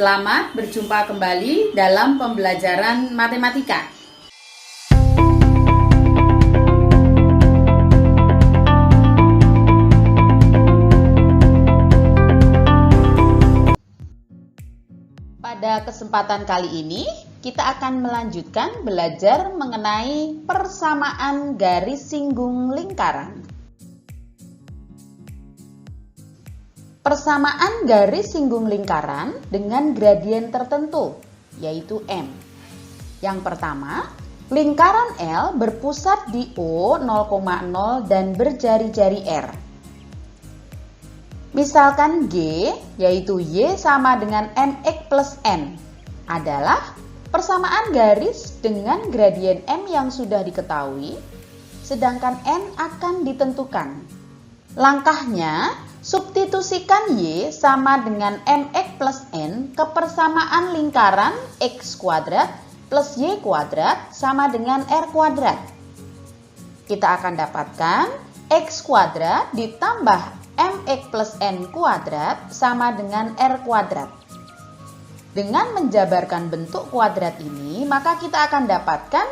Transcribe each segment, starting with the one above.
Selamat berjumpa kembali dalam pembelajaran matematika. Pada kesempatan kali ini, kita akan melanjutkan belajar mengenai persamaan garis singgung lingkaran. Persamaan garis singgung lingkaran dengan gradien tertentu, yaitu M. Yang pertama, lingkaran L berpusat di O 0,0 dan berjari-jari R. Misalkan G, yaitu Y sama dengan MX plus N, adalah persamaan garis dengan gradien M yang sudah diketahui, sedangkan N akan ditentukan. Langkahnya, substitusikan Y sama dengan MX plus N ke persamaan lingkaran X kuadrat plus Y kuadrat sama dengan R kuadrat. Kita akan dapatkan X kuadrat ditambah MX plus N kuadrat sama dengan R kuadrat. Dengan menjabarkan bentuk kuadrat ini, maka kita akan dapatkan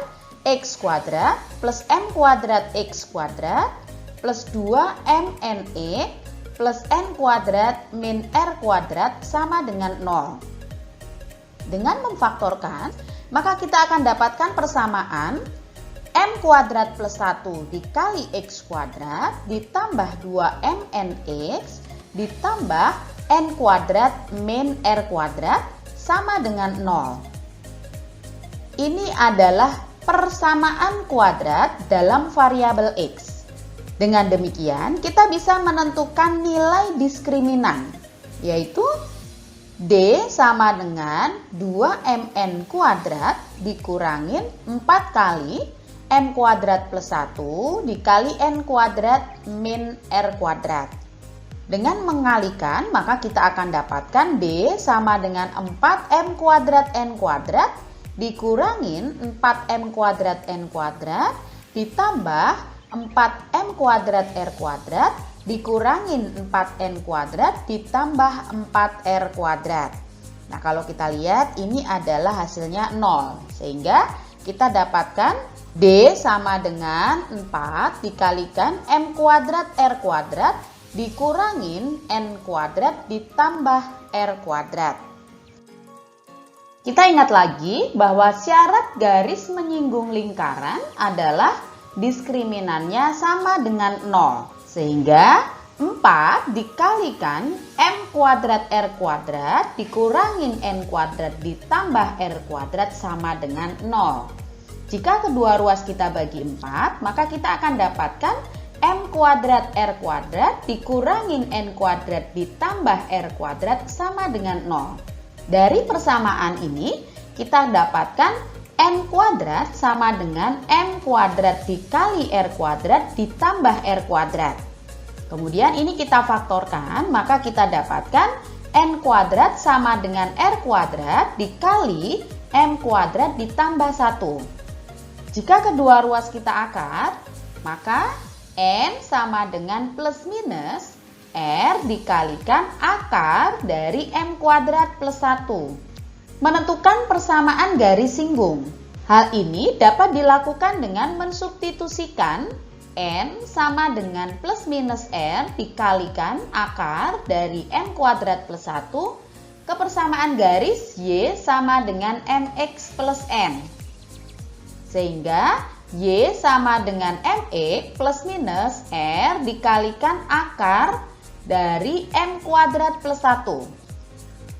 X kuadrat plus M kuadrat X kuadrat plus 2MNX plus N kuadrat min R kuadrat sama dengan 0. Dengan memfaktorkan, maka kita akan dapatkan persamaan M kuadrat plus 1 dikali X kuadrat ditambah 2MNX ditambah N kuadrat min R kuadrat sama dengan 0. Ini adalah persamaan kuadrat dalam variabel X. Dengan demikian, kita bisa menentukan nilai diskriminan, yaitu D sama dengan 2MN kuadrat dikurangin 4 kali M kuadrat plus 1 dikali N kuadrat min R kuadrat. Dengan mengalikan, maka kita akan dapatkan D sama dengan 4M kuadrat N kuadrat dikurangin 4M kuadrat N kuadrat ditambah 4M kuadrat R kuadrat dikurangin 4N kuadrat ditambah 4R kuadrat. Nah, kalau kita lihat ini adalah hasilnya 0. Sehingga kita dapatkan D sama dengan 4 dikalikan M kuadrat R kuadrat dikurangin N kuadrat ditambah R kuadrat. Kita ingat lagi bahwa syarat garis menyinggung lingkaran adalah diskriminannya sama dengan 0. Sehingga 4 dikalikan M kuadrat R kuadrat dikurangin N kuadrat ditambah R kuadrat sama dengan 0. Jika kedua ruas kita bagi 4, maka kita akan dapatkan M kuadrat R kuadrat dikurangin N kuadrat ditambah R kuadrat sama dengan 0. Dari persamaan ini, kita dapatkan N kuadrat sama dengan M kuadrat dikali R kuadrat ditambah R kuadrat. Kemudian ini kita faktorkan, maka kita dapatkan N kuadrat sama dengan R kuadrat dikali M kuadrat ditambah 1. Jika kedua ruas kita akar, maka N sama dengan plus minus R dikalikan akar dari M kuadrat plus 1. Menentukan persamaan garis singgung. Hal ini dapat dilakukan dengan mensubstitusikan N sama dengan plus minus R dikalikan akar dari M kuadrat plus 1 ke persamaan garis Y sama dengan MX plus N. Sehingga Y sama dengan MX plus minus R dikalikan akar dari M kuadrat plus 1.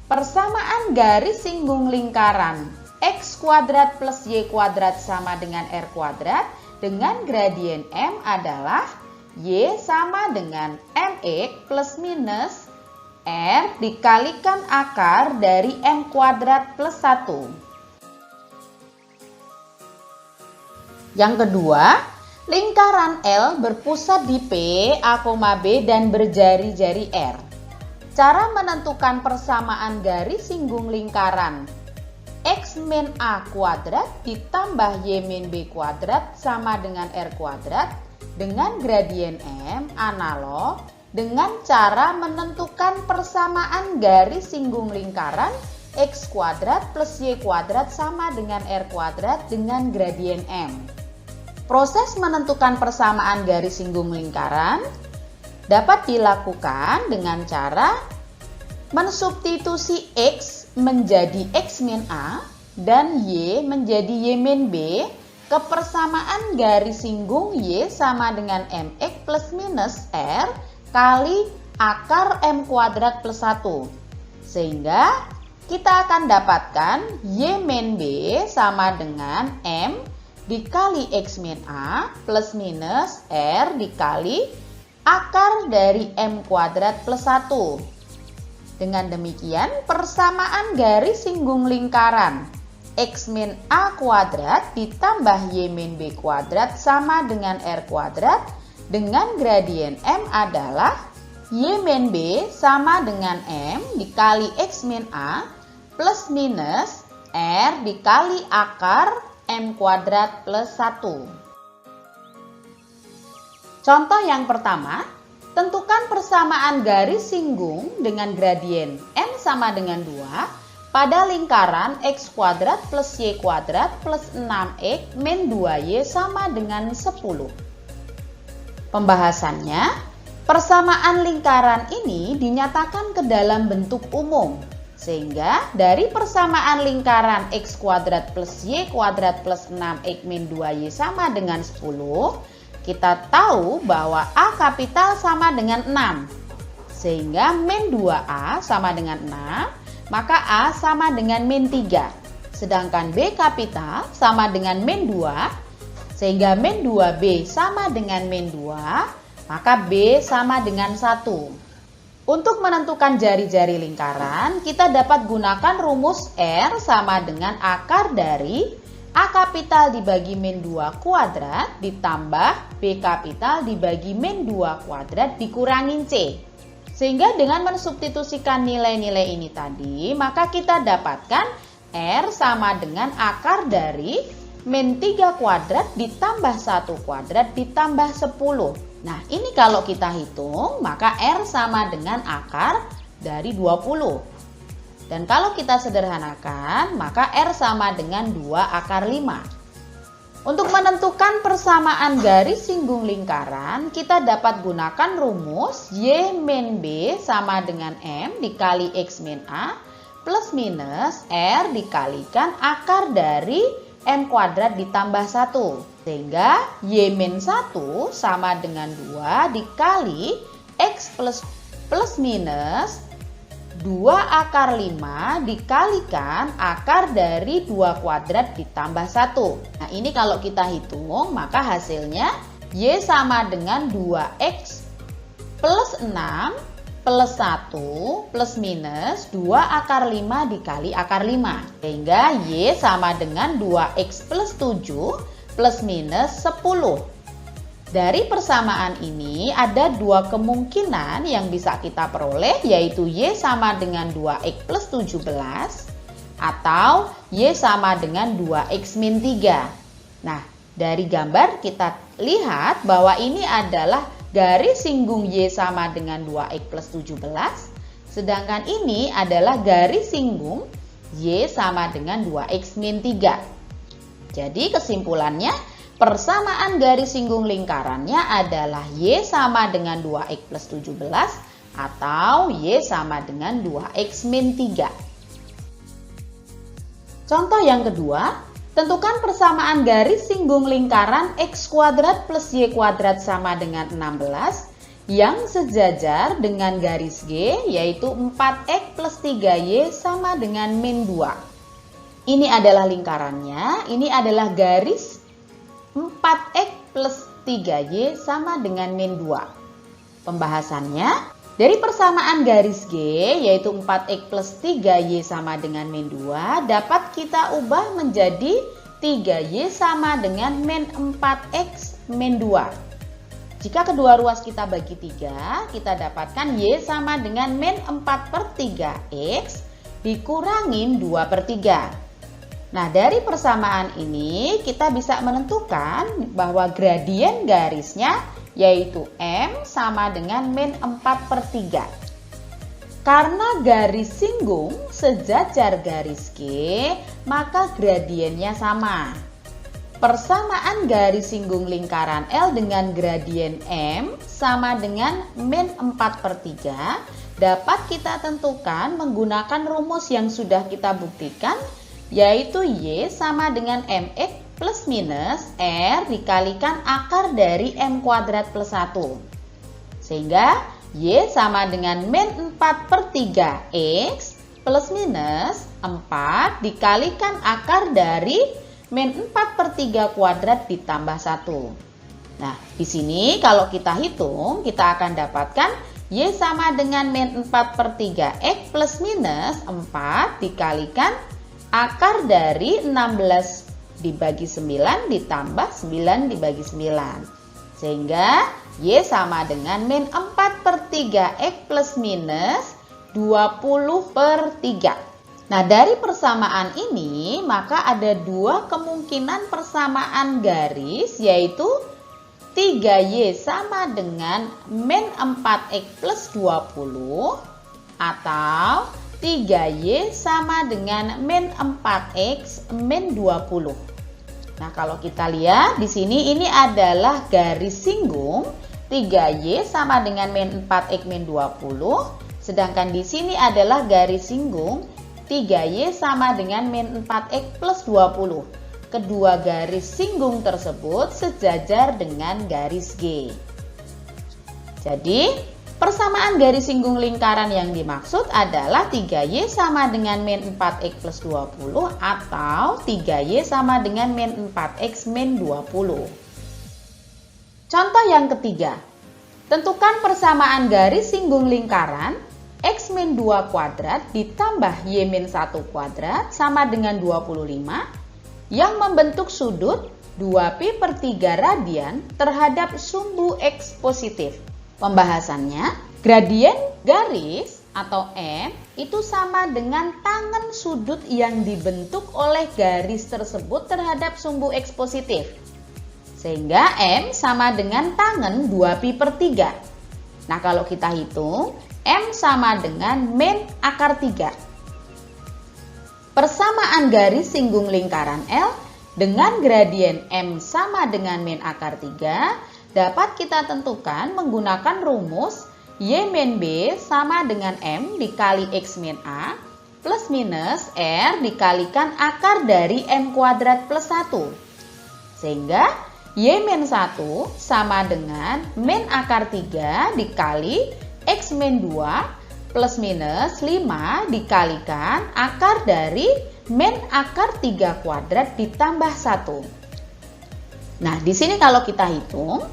Persamaan garis singgung lingkaran X kuadrat plus Y kuadrat sama dengan R kuadrat dengan gradien M adalah Y sama dengan MX plus minus R dikalikan akar dari M kuadrat plus 1. Yang kedua, lingkaran L berpusat di P, A, B dan berjari-jari R. Cara menentukan persamaan garis singgung lingkaran X min A kuadrat ditambah Y min B kuadrat sama dengan R kuadrat dengan gradien M analog dengan cara menentukan persamaan garis singgung lingkaran X kuadrat plus Y kuadrat sama dengan R kuadrat dengan gradien M. Proses menentukan persamaan garis singgung lingkaran dapat dilakukan dengan cara mensubstitusi X menjadi X min A dan Y menjadi Y min B ke persamaan garis singgung Y sama dengan MX plus minus R kali akar M kuadrat plus 1. Sehingga kita akan dapatkan Y min B sama dengan M dikali X min A plus minus R dikali akar dari M kuadrat plus 1. Dengan demikian, persamaan garis singgung lingkaran X min A kuadrat ditambah Y min B kuadrat sama dengan R kuadrat dengan gradien M adalah Y min B sama dengan M dikali X min A plus minus R dikali akar M kuadrat plus 1. Contoh yang pertama, tentukan persamaan garis singgung dengan gradien M sama dengan 2 pada lingkaran X kuadrat plus Y kuadrat plus 6X min 2Y sama dengan 10. Pembahasannya, persamaan lingkaran ini dinyatakan ke dalam bentuk umum. Sehingga dari persamaan lingkaran X kuadrat plus Y kuadrat plus 6X min 2Y sama dengan 10, kita tahu bahwa A kapital sama dengan 6. Sehingga min 2A sama dengan 6, maka A sama dengan min 3. Sedangkan B kapital sama dengan min 2, sehingga min 2B sama dengan min 2, maka B sama dengan 1. Untuk menentukan jari-jari lingkaran, kita dapat gunakan rumus R sama dengan akar dari A kapital dibagi min 2 kuadrat ditambah B kapital dibagi min 2 kuadrat dikurangin C. Sehingga dengan mensubstitusikan nilai-nilai ini tadi, maka kita dapatkan R sama dengan akar dari min 3 kuadrat ditambah 1 kuadrat ditambah 10. Nah, ini kalau kita hitung, maka R sama dengan akar dari 20. Dan kalau kita sederhanakan, maka R sama dengan 2 akar 5. Untuk menentukan persamaan garis singgung lingkaran, kita dapat gunakan rumus Y min B sama dengan M dikali X min A plus minus R dikalikan akar dari M kuadrat ditambah 1. Sehingga Y min 1 sama dengan 2 dikali X plus minus 2 akar 5 dikalikan akar dari 2 kuadrat ditambah 1. Nah, ini kalau kita hitung, maka hasilnya Y sama dengan 2X plus 6 plus 1 plus minus 2 akar 5 dikali akar 5. Sehingga Y sama dengan 2X plus 7 plus minus 10. Dari persamaan ini ada dua kemungkinan yang bisa kita peroleh, yaitu Y sama dengan 2X plus 17 atau Y sama dengan 2X min 3. Nah, dari gambar kita lihat bahwa ini adalah garis singgung Y sama dengan 2X plus 17, sedangkan ini adalah garis singgung Y sama dengan 2X min 3. Jadi kesimpulannya, persamaan garis singgung lingkarannya adalah Y sama dengan 2X plus 17 atau Y sama dengan 2X min 3. Contoh yang kedua, tentukan persamaan garis singgung lingkaran X kuadrat plus Y kuadrat sama dengan 16 yang sejajar dengan garis G, yaitu 4X plus 3Y sama dengan min 2. Ini adalah lingkarannya, ini adalah garis 4X plus 3Y sama dengan min 2. Pembahasannya, dari persamaan garis G, yaitu 4X plus 3Y sama dengan min 2, dapat kita ubah menjadi 3Y sama dengan min 4X min 2. Jika kedua ruas kita bagi 3, kita dapatkan Y sama dengan min 4 per 3X dikurangin 2 per 3. Nah, dari persamaan ini kita bisa menentukan bahwa gradien garisnya yaitu M sama dengan min 4 per 3. Karena garis singgung sejajar garis G, maka gradiennya sama. Persamaan garis singgung lingkaran L dengan gradien M sama dengan min 4/3 dapat kita tentukan menggunakan rumus yang sudah kita buktikan, yaitu Y sama dengan MX plus minus R dikalikan akar dari M kuadrat plus 1. Sehingga Y sama dengan min 4/3 X plus minus 4 dikalikan akar dari min 4/3 kuadrat ditambah 1. Nah, di sini kalau kita hitung, kita akan dapatkan Y sama dengan min 4/3 X plus minus 4 dikalikan akar dari 16 dibagi 9 ditambah 9 dibagi 9. Sehingga Y sama dengan min 4/3 X plus minus 20/3. Nah, dari persamaan ini, maka ada dua kemungkinan persamaan garis, yaitu 3Y sama dengan min 4X plus 20 atau 3Y sama dengan min 4X min 20. Nah, kalau kita lihat di sini ini adalah garis singgung 3Y sama dengan min 4X min 20, sedangkan di sini adalah garis singgung 3Y sama dengan min 4X plus 20. Kedua garis singgung tersebut sejajar dengan garis G. Jadi, persamaan garis singgung lingkaran yang dimaksud adalah 3Y sama dengan min 4X plus 20 atau 3Y sama dengan min 4X min 20. Contoh yang ketiga, tentukan persamaan garis singgung lingkaran X min 2 kuadrat ditambah Y min 1 kuadrat sama dengan 25 yang membentuk sudut 2π/3 radian terhadap sumbu X positif. Pembahasannya, gradien garis atau M itu sama dengan tangen sudut yang dibentuk oleh garis tersebut terhadap sumbu X positif. Sehingga M sama dengan tangen 2π/3. Nah, kalau kita hitung, M sama dengan min akar 3. Persamaan garis singgung lingkaran L dengan gradien M sama dengan min akar 3 dapat kita tentukan menggunakan rumus Y min B sama dengan M dikali X min A plus minus R dikalikan akar dari M kuadrat plus 1. Sehingga Y min 1 sama dengan min akar 3 dikali X min 2 plus minus 5 dikalikan akar dari min akar 3 kuadrat ditambah 1. Nah, di sini kalau kita hitung,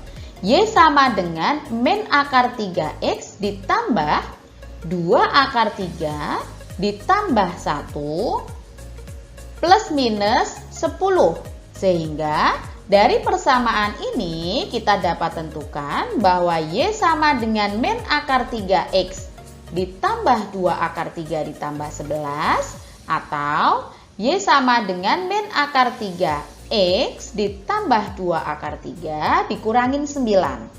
Y sama dengan min akar 3X ditambah 2 akar 3 ditambah 1 plus minus 10. Sehingga dari persamaan ini kita dapat tentukan bahwa Y sama dengan min akar 3X ditambah 2 akar 3 ditambah 11 atau Y sama dengan min akar 3X ditambah 2 akar 3 dikurangin 9.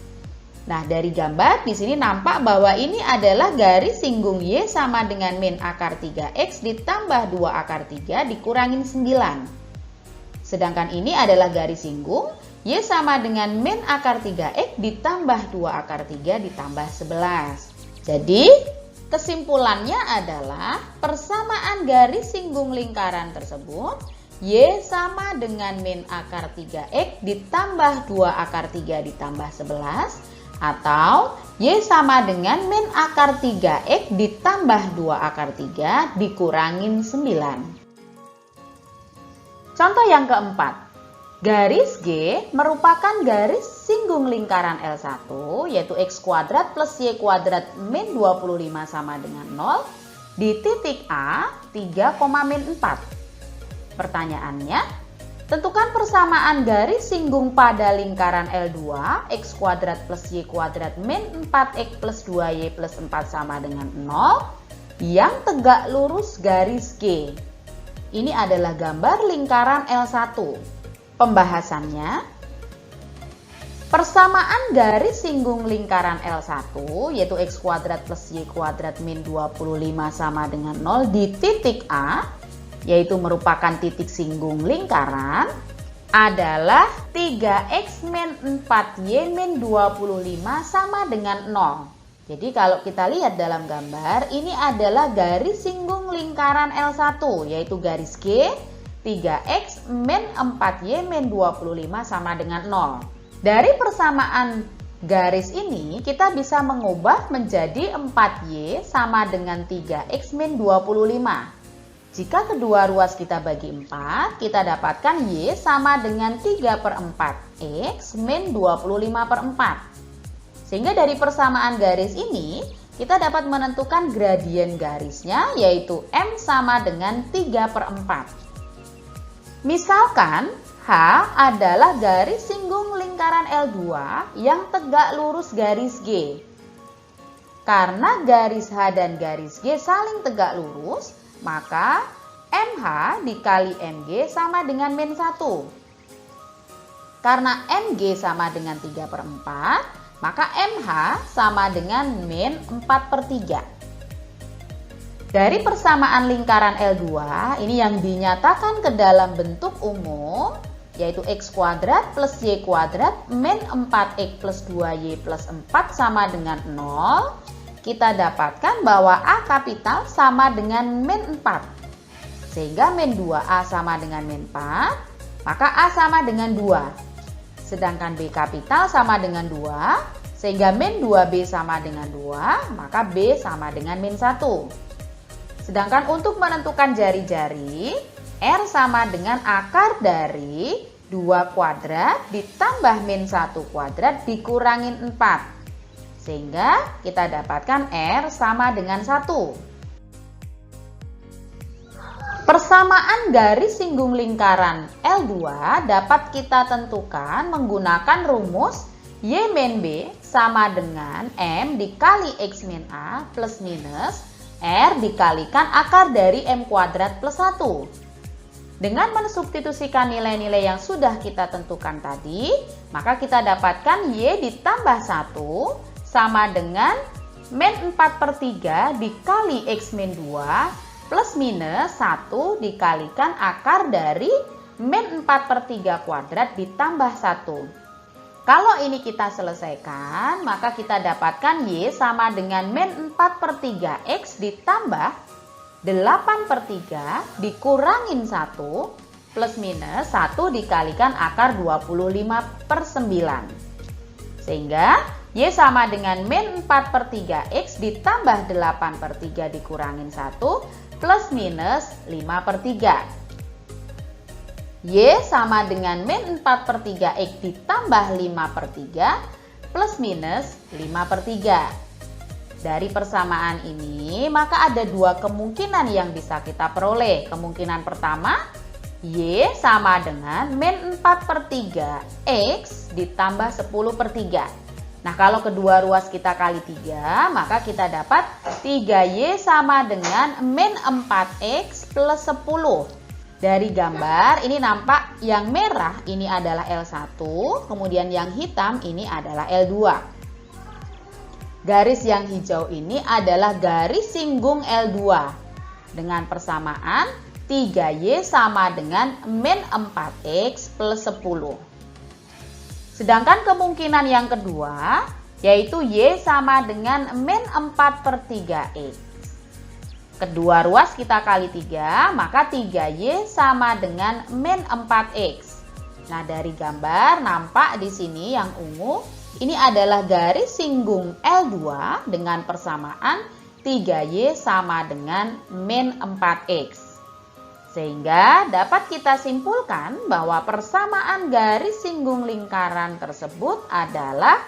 Nah, dari gambar di sini nampak bahwa ini adalah garis singgung Y sama dengan min akar 3X ditambah 2 akar 3 dikurangin 9. Sedangkan ini adalah garis singgung Y sama dengan min akar 3X ditambah 2 akar 3 ditambah 11. Jadi, kesimpulannya adalah persamaan garis singgung lingkaran tersebut Y sama dengan min akar 3X ditambah 2 akar 3 ditambah 11 atau Y sama dengan min akar 3X ditambah 2 akar 3 dikurangin 9. Contoh yang keempat. Garis G merupakan garis singgung lingkaran L1, yaitu X kuadrat plus Y kuadrat min 25 sama dengan 0 di titik A 3, min 4. Pertanyaannya, tentukan persamaan garis singgung pada lingkaran L2 X kuadrat plus Y kuadrat min 4X plus 2Y plus 4 sama dengan 0 yang tegak lurus garis G. Ini adalah gambar lingkaran L1. Pembahasannya, Persamaan garis singgung lingkaran L1 yaitu x kuadrat plus y kuadrat min 25 sama dengan 0 di titik A, yaitu merupakan titik singgung lingkaran, adalah 3x min 4y min 25 sama dengan 0. Jadi kalau kita lihat dalam gambar, ini adalah garis singgung lingkaran L1 yaitu garis G, 3x min 4y min 25 sama dengan 0. Dari persamaan garis ini, kita bisa mengubah menjadi 4y sama dengan 3x min 25. Jika kedua ruas kita bagi 4, kita dapatkan y sama dengan 3/4 x min 25/4. Sehingga dari persamaan garis ini, kita dapat menentukan gradien garisnya, yaitu m sama dengan 3/4. Misalkan, H adalah garis singgung lingkaran L2 yang tegak lurus garis G. Karena garis H dan garis G saling tegak lurus, maka MH dikali MG sama dengan min 1. Karena MG sama dengan 3/4, maka MH sama dengan min 4/3. Dari persamaan lingkaran L2, ini yang dinyatakan ke dalam bentuk umum, yaitu x kuadrat plus y kuadrat min 4x plus 2y plus 4 sama dengan 0, kita dapatkan bahwa A kapital sama dengan min 4. Sehingga min 2A sama dengan min 4, maka A sama dengan 2. Sedangkan B kapital sama dengan 2, sehingga min 2B sama dengan 2, maka B sama dengan min 1. Sedangkan untuk menentukan jari-jari, R sama dengan akar dari 2 kuadrat ditambah min 1 kuadrat dikurangin 4. Sehingga kita dapatkan R sama dengan 1. Persamaan garis singgung lingkaran L2 dapat kita tentukan menggunakan rumus Y min B sama dengan M dikali X min A plus minus R dikalikan akar dari M kuadrat plus 1. Dengan mensubstitusikan nilai-nilai yang sudah kita tentukan tadi, maka kita dapatkan Y ditambah 1 sama dengan min 4/3 dikali X min 2 plus minus 1 dikalikan akar dari min 4/3 kuadrat ditambah 1. Kalau ini kita selesaikan, maka kita dapatkan Y sama dengan min 4/3 X ditambah 8/3 dikurangin 1 plus minus 1 dikalikan akar 25/9. Sehingga Y sama dengan min 4/3 X ditambah 8/3 dikurangin 1 plus minus 5/3. Y sama dengan min 4/3 X ditambah 5/3 plus minus 5/3. Dari persamaan ini, maka ada dua kemungkinan yang bisa kita peroleh. Kemungkinan pertama, Y sama dengan min 4/3 X ditambah 10/3. Nah, kalau kedua ruas kita kali 3, maka kita dapat 3Y sama dengan min 4X plus 10. Dari gambar, ini nampak yang merah ini adalah L1, kemudian yang hitam ini adalah L2. Garis yang hijau ini adalah garis singgung L2 dengan persamaan 3Y sama dengan min 4X plus 10. Sedangkan kemungkinan yang kedua yaitu Y sama dengan min 4/3X. Kedua ruas kita kali 3, maka 3Y sama dengan min 4X. Nah, dari gambar nampak di sini yang ungu, ini adalah garis singgung L2 dengan persamaan 3Y sama dengan min 4X. Sehingga dapat kita simpulkan bahwa persamaan garis singgung lingkaran tersebut adalah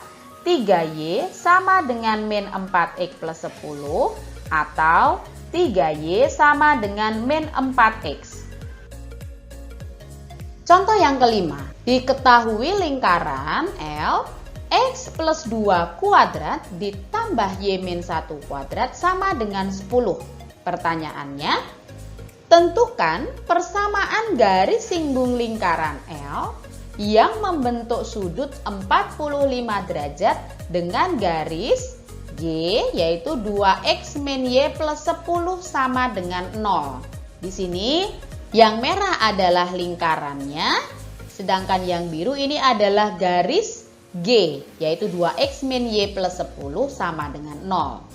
3Y sama dengan min 4X plus 10 atau 3Y sama dengan min 4X. Contoh yang kelima, diketahui lingkaran L X plus 2 kuadrat ditambah Y min 1 kuadrat sama dengan 10. Pertanyaannya, tentukan persamaan garis singgung lingkaran L yang membentuk sudut 45 derajat dengan garis G, yaitu 2X min Y plus 10 sama dengan 0. Di sini yang merah adalah lingkarannya, sedangkan yang biru ini adalah garis G, yaitu 2X min Y plus 10 sama dengan 0.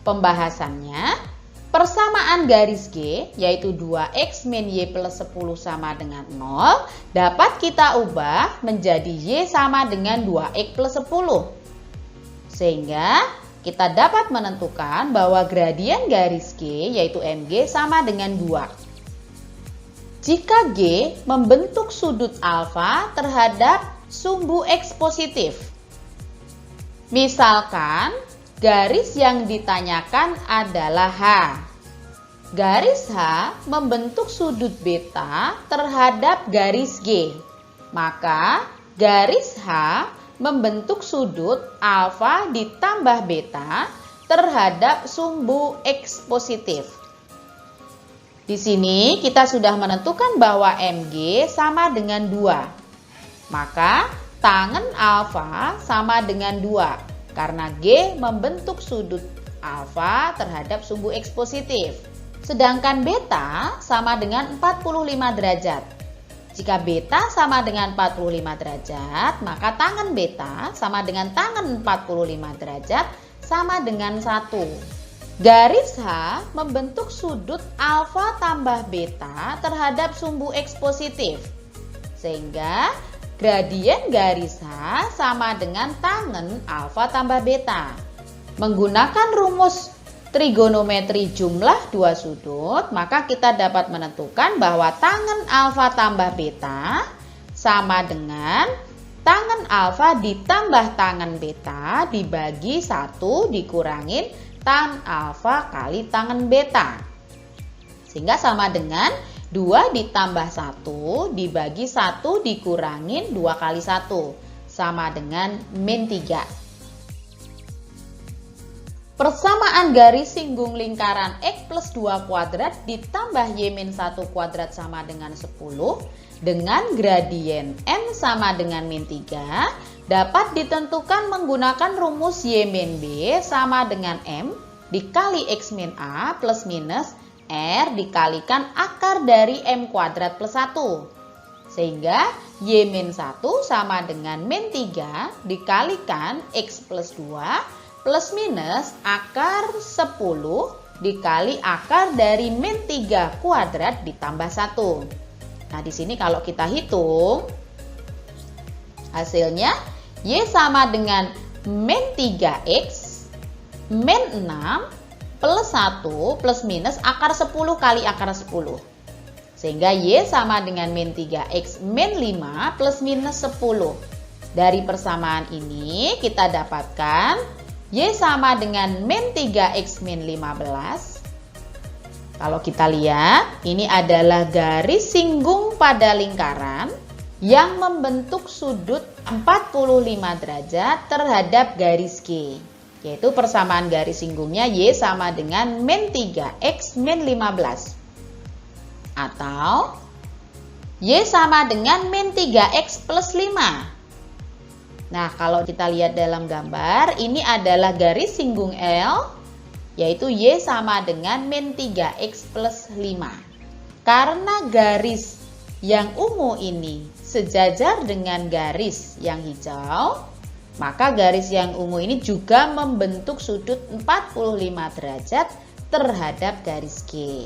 Pembahasannya, persamaan garis G, yaitu 2X min Y plus 10 sama dengan 0, dapat kita ubah menjadi Y sama dengan 2X plus 10. Sehingga kita dapat menentukan bahwa gradien garis G, yaitu MG, sama dengan 2. Jika G membentuk sudut alfa terhadap sumbu X positif. Misalkan garis yang ditanyakan adalah H. Garis H membentuk sudut beta terhadap garis G. Maka garis H membentuk sudut alfa ditambah beta terhadap sumbu X positif. Di sini kita sudah menentukan bahwa MG sama dengan 2. Maka tangen alfa sama dengan 2 karena G membentuk sudut alfa terhadap sumbu X positif. Sedangkan beta sama dengan 45 derajat. Jika beta sama dengan 45 derajat, maka tangen beta sama dengan tangen 45 derajat sama dengan 1. Garis H membentuk sudut alfa tambah beta terhadap sumbu X positif. Sehingga gradien garis H sama dengan tangen alfa tambah beta. Menggunakan rumus trigonometri jumlah dua sudut, maka kita dapat menentukan bahwa tangen alfa tambah beta sama dengan tangen alfa ditambah tangen beta dibagi 1 dikurangin tan alfa kali tangen beta. Sehingga sama dengan 2 ditambah 1 dibagi 1 dikurangin 2 kali 1 sama dengan min 3. Persamaan garis singgung lingkaran X plus 2 kuadrat ditambah Y min 1 kuadrat sama dengan 10 dengan gradien M sama dengan min 3 dapat ditentukan menggunakan rumus Y min B sama dengan M dikali X min A plus minus R dikalikan akar dari M kuadrat plus 1. Sehingga Y min 1 sama dengan min 3 dikalikan X plus 2 plus minus akar 10 dikali akar dari min 3 kuadrat ditambah 1. Nah, di sini kalau kita hitung hasilnya Y sama dengan min 3X min 6 plus 1 plus minus akar 10 kali akar 10. Sehingga Y sama dengan min 3X min 5 plus minus 10. Dari persamaan ini kita dapatkan Y sama dengan min 3X min 15. Kalau kita lihat, ini adalah garis singgung pada lingkaran yang membentuk sudut 45 derajat terhadap garis G. Yaitu persamaan garis singgungnya Y sama dengan min 3X min 15. Atau Y sama dengan min 3X plus 5. Nah, kalau kita lihat dalam gambar, ini adalah garis singgung L, yaitu Y sama dengan min 3X plus 5. Karena garis yang ungu ini sejajar dengan garis yang hijau, maka garis yang ungu ini juga membentuk sudut 45 derajat terhadap garis G.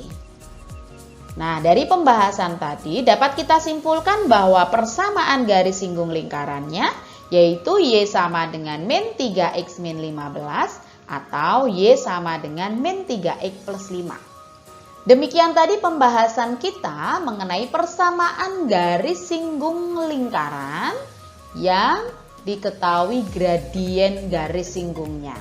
Nah, dari pembahasan tadi dapat kita simpulkan bahwa persamaan garis singgung lingkarannya yaitu Y sama dengan min 3X min 15 atau Y sama dengan min 3X plus 5. Demikian tadi pembahasan kita mengenai persamaan garis singgung lingkaran yang diketahui gradien garis singgungnya.